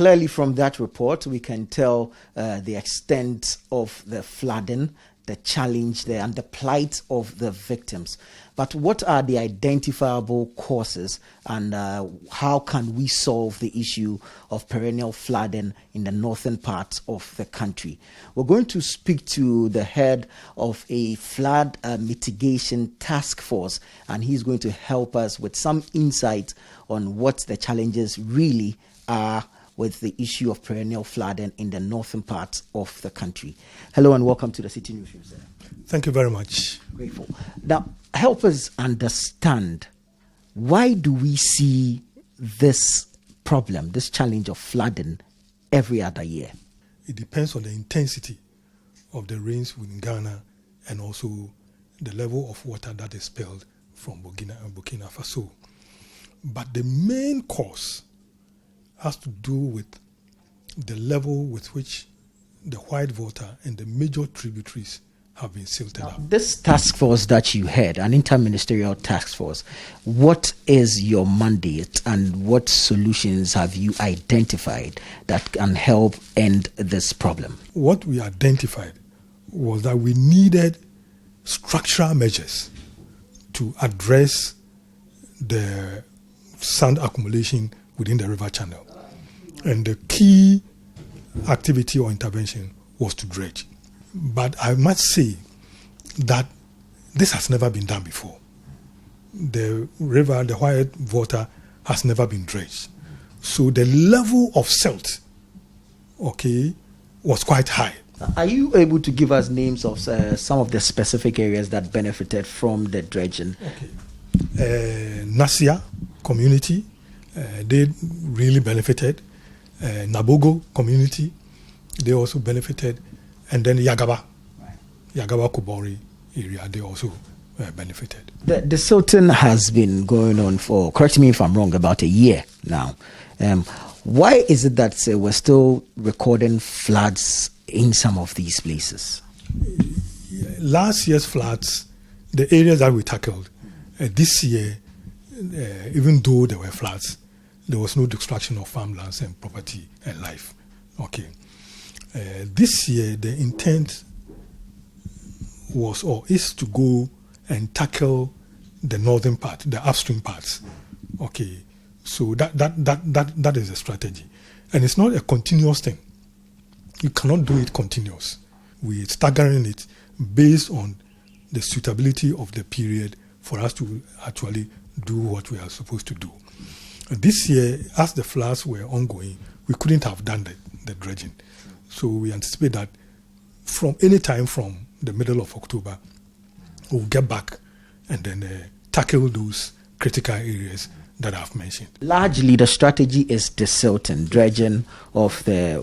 clearly from that report, we can tell the extent of the flooding, the challenge there, and the plight of the victims. But what are the identifiable causes, and how can we solve the issue of perennial flooding in the northern part of the country? We're going to speak to the head of a flood mitigation task force, and he's going to help us with some insight on what the challenges really are with the issue of perennial flooding in the northern part of the country. Hello and welcome to the Citi Newsroom, sir. Thank you very much. Grateful. Now, help us understand, why do we see this problem, this challenge of flooding every other year? It depends on the intensity of the rains within Ghana and also the level of water that is spilled from Burkina Faso. But the main cause has to do with the level with which the White Volta and the major tributaries have been silted up. This task force that you had, an interministerial task force, what is your mandate and what solutions have you identified that can help end this problem? What we identified was that we needed structural measures to address the sand accumulation within the river channel. And the key activity or intervention was to dredge. But I must say that this has never been done before. The river, the White Volta, has never been dredged. So the level of silt, was quite high. Are you able to give us names of some of the specific areas that benefited from the dredging? Nasia community, they really benefited. Nabogo community, they also benefited. And then Yagaba Kubori area, they also benefited. The silting has been going on for, correct me if I'm wrong, about a year now. Why is it that we're still recording floods in some of these places? Last year's floods, the areas that we tackled, this year, even though there were floods, there was no destruction of farmlands and property and life. This year, the intent was or is to go and tackle the northern part, the upstream parts. So that is a strategy, and it's not a continuous thing. You cannot do it continuous. We're staggering it based on the suitability of the period for us to actually do what we are supposed to do. This year, as the floods were ongoing, we couldn't have done the dredging. So we anticipate that from any time from the middle of October, we'll get back and then tackle those critical areas that I've mentioned. Largely, the strategy is desilting, dredging of the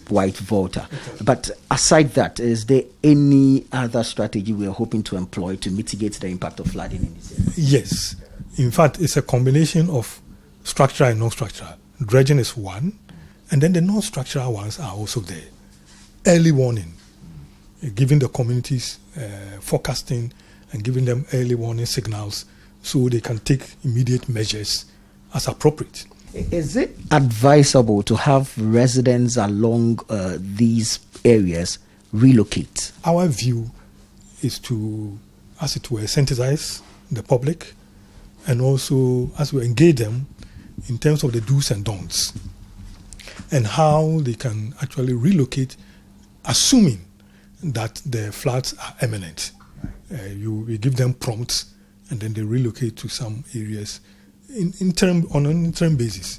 White Volta. But aside that, is there any other strategy we are hoping to employ to mitigate the impact of flooding in this area? Yes. In fact, it's a combination of structural and non-structural. Dredging is one, and then the non-structural ones are also there. Early warning, giving the communities forecasting and giving them early warning signals so they can take immediate measures as appropriate. Is it advisable to have residents along these areas relocate? Our view is to, as it were, sensitize the public and also as we engage them in terms of the do's and don'ts and how they can actually relocate, assuming that the floods are imminent. We give them prompts and then they relocate to some areas on an interim basis.